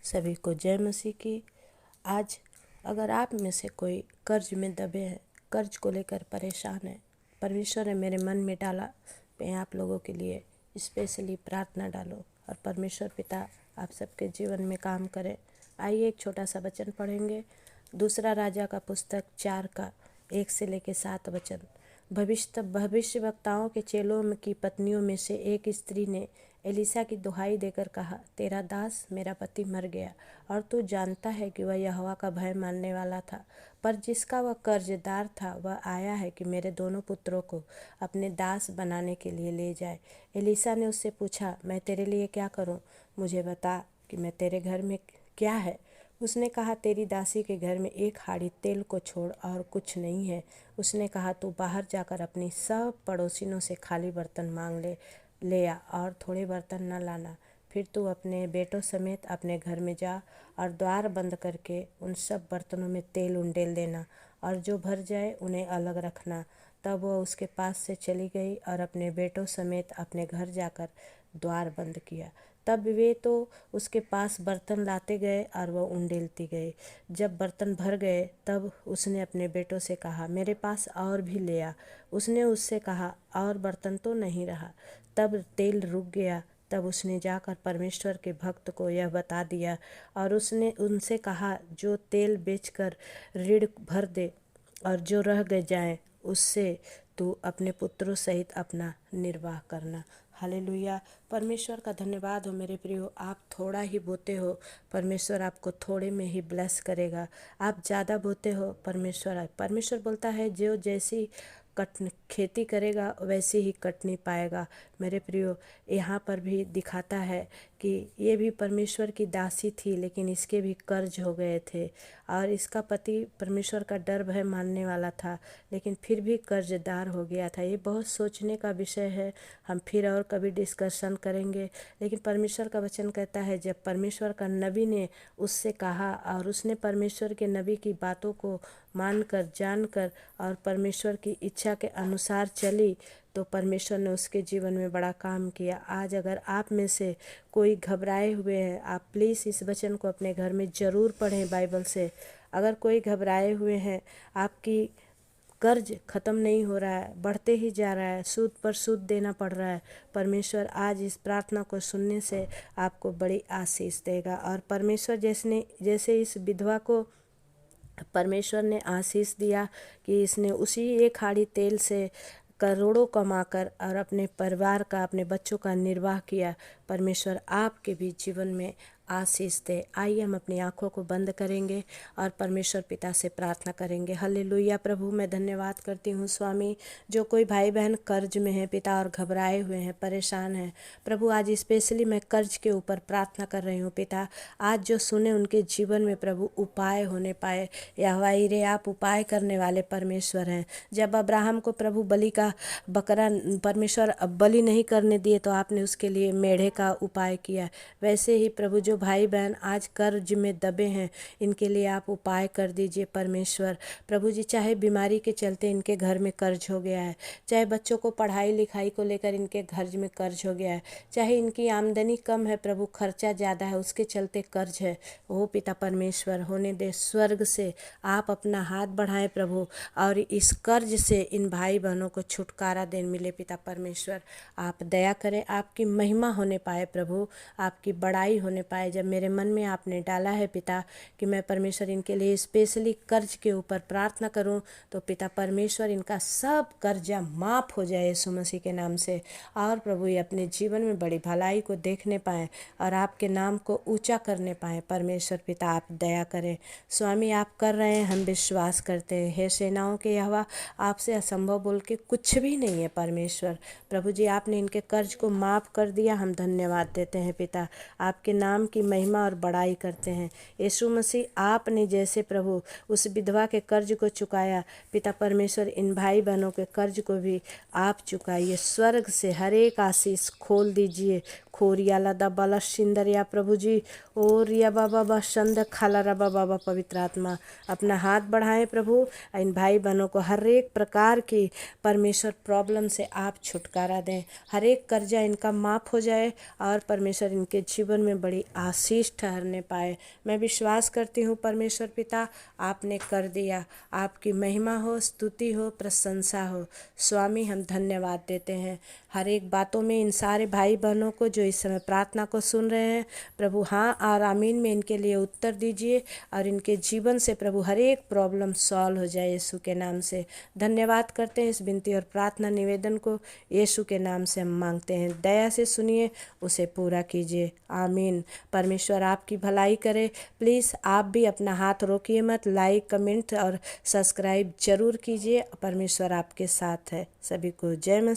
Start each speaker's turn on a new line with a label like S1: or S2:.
S1: सभी को जय मसीह की। आज अगर आप में से कोई कर्ज में दबे हैं, कर्ज को लेकर परेशान है, परमेश्वर ने मेरे मन में डाला, मैं आप लोगों के लिए स्पेशली प्रार्थना डालो और परमेश्वर पिता आप सबके जीवन में काम करे। आइए एक छोटा सा वचन पढ़ेंगे। दूसरा राजा का पुस्तक 4 का 1 से लेकर 7 वचन। भविष्य वक्ताओं के चेलों की पत्नियों में से एक स्त्री ने एलीशा की दुहाई देकर कहा, तेरा दास मेरा पति मर गया और तू जानता है कि वह यहोवा का भय मानने वाला था, पर जिसका वह कर्जदार था वह आया है कि मेरे दोनों पुत्रों को अपने दास बनाने के लिए ले जाए। एलीशा ने उससे पूछा, मैं तेरे लिए क्या करूं? मुझे बता कि मैं तेरे घर में क्या है। उसने कहा, तेरी दासी के घर में 1 हाड़ी तेल को छोड़ और कुछ नहीं है। उसने कहा, तू बाहर जाकर अपनी सब पड़ोसिनों से खाली बर्तन मांग ले आ और थोड़े बर्तन न लाना। फिर तू अपने बेटों समेत अपने घर में जा और द्वार बंद करके उन सब बर्तनों में तेल उंडेल देना और जो भर जाए उन्हें अलग रखना। तब वह उसके पास से चली गई और अपने बेटों समेत अपने घर जाकर द्वार बंद किया। तब वे तो उसके पास बर्तन लाते गए और वह उंडेलती गई। जब बर्तन भर गए तब उसने अपने बेटों से कहा, मेरे पास और भी ले आ। उसने उससे कहा, और बर्तन तो नहीं रहा। तब तेल रुक गया। तब उसने जाकर परमेश्वर के भक्त को यह बता दिया और उसने उनसे कहा, जो तेल बेचकर ऋण भर दे और जो रह गए जाए उससे तू अपने पुत्रों सहित अपना निर्वाह करना। हालेलुया। परमेश्वर का धन्यवाद हो मेरे प्रियो। आप थोड़ा ही बोते हो, परमेश्वर आपको थोड़े में ही ब्लेस करेगा। आप ज़्यादा बोते हो, परमेश्वर बोलता है जो जैसी खेती करेगा वैसे ही कटनी पाएगा। मेरे प्रियो, यहाँ पर भी दिखाता है कि ये भी परमेश्वर की दासी थी, लेकिन इसके भी कर्ज हो गए थे और इसका पति परमेश्वर का डर भय मानने वाला था, लेकिन फिर भी कर्जदार हो गया था। ये बहुत सोचने का विषय है, हम फिर और कभी डिस्कशन करेंगे। लेकिन परमेश्वर का वचन कहता है, जब परमेश्वर का नबी ने उससे कहा और उसने परमेश्वर के नबी की बातों को मानकर जानकर और परमेश्वर की इच्छा के अनुसार चली, तो परमेश्वर ने उसके जीवन में बड़ा काम किया। आज अगर आप में से कोई घबराए हुए हैं, आप प्लीज़ इस वचन को अपने घर में ज़रूर पढ़ें बाइबल से। अगर कोई घबराए हुए हैं, आपकी कर्ज ख़त्म नहीं हो रहा है, बढ़ते ही जा रहा है, सूद पर सूद देना पड़ रहा है, परमेश्वर आज इस प्रार्थना को सुनने से आपको बड़ी आशीष देगा। और परमेश्वर जैसे इस विधवा को परमेश्वर ने आशीष दिया कि इसने उसी 1 हाड़ी तेल से करोड़ों कमाकर और अपने परिवार का, अपने बच्चों का निर्वाह किया, परमेश्वर आपके भी जीवन में आशीष दे। आइए हम अपनी आंखों को बंद करेंगे और परमेश्वर पिता से प्रार्थना करेंगे। हालेलुया। प्रभु, मैं धन्यवाद करती हूँ स्वामी, जो कोई भाई बहन कर्ज में है पिता और घबराए हुए हैं, परेशान हैं, प्रभु आज स्पेशली मैं कर्ज के ऊपर प्रार्थना कर रही हूँ पिता। आज जो सुने उनके जीवन में प्रभु उपाय होने पाए। यहोवा यीरे, आप उपाय करने वाले परमेश्वर हैं। जब अब्राहम को प्रभु बलि का बकरा परमेश्वर बलि नहीं करने दिए तो आपने उसके लिए मेढ़े का उपाय किया। वैसे ही प्रभु, जो भाई बहन आज कर्ज में दबे हैं, इनके लिए आप उपाय कर दीजिए परमेश्वर। प्रभु जी, चाहे बीमारी के चलते इनके घर में कर्ज हो गया है, चाहे बच्चों को पढ़ाई लिखाई को लेकर इनके घर में कर्ज हो गया है, चाहे इनकी आमदनी कम है प्रभु, खर्चा ज़्यादा है उसके चलते कर्ज है, ओ पिता परमेश्वर होने दे। स्वर्ग से आप अपना हाथ बढ़ाएं प्रभु और इस कर्ज से इन भाई बहनों को छुटकारा दें मिले पिता परमेश्वर। आप दया करें, आपकी महिमा होने पाए प्रभु, आपकी बड़ाई होने पाए। जब मेरे मन में आपने डाला है पिता कि मैं परमेश्वर इनके लिए स्पेशली कर्ज के ऊपर प्रार्थना करूं, तो पिता परमेश्वर इनका सब कर्जा माफ़ हो जाए यीशु मसीह के नाम से। और प्रभु ये अपने जीवन में बड़ी भलाई को देखने पाएँ और आपके नाम को ऊंचा करने पाएँ। परमेश्वर पिता आप दया करें स्वामी, आप कर रहे हैं, हम विश्वास करते हैं। हे सेनाओं के यहोवा, आपसे असंभव बोल के कुछ भी नहीं है परमेश्वर। प्रभु जी, आपने इनके कर्ज को माफ़ कर दिया, हम धन्यवाद देते हैं पिता, आपके नाम की महिमा और बड़ाई करते हैं। यीशु मसीह, आपने जैसे प्रभु उस विधवा के कर्ज को चुकाया, पिता परमेश्वर इन भाई बहनों के कर्ज को भी आप चुकाइए। स्वर्ग से हर एक आशीष खोल दीजिए। खोरियाला दबाला सिंदरिया प्रभु जी, और या बाबा संद खाला रबा बाबा, पवित्र आत्मा अपना हाथ बढ़ाएं प्रभु, इन भाई बहनों को हर एक प्रकार की परमेश्वर प्रॉब्लम से आप छुटकारा दें, हर एक कर्जा इनका माफ़ हो जाए और परमेश्वर इनके जीवन में बड़ी आशीष ठहरने पाए। मैं विश्वास करती हूँ परमेश्वर पिता आपने कर दिया। आपकी महिमा हो, स्तुति हो, प्रशंसा हो। स्वामी हम धन्यवाद देते हैं हर एक बातों में इन सारे भाई बहनों को जो इस समय प्रार्थना को सुन रहे हैं। प्रभु हाँ और आमीन में इनके लिए उत्तर दीजिए और इनके जीवन से प्रभु हर एक प्रॉब्लम सॉल्व हो जाए यीशु के नाम से। धन्यवाद करते हैं इस विनती और प्रार्थना निवेदन को यीशु के नाम से हम मांगते हैं। दया से सुनिए, उसे पूरा कीजिए। आमीन। परमेश्वर आपकी भलाई करे। प्लीज़ आप भी अपना हाथ रोकिए मत, लाइक कमेंट और सब्सक्राइब जरूर कीजिए। परमेश्वर आपके साथ है। सभी को जय मसीह।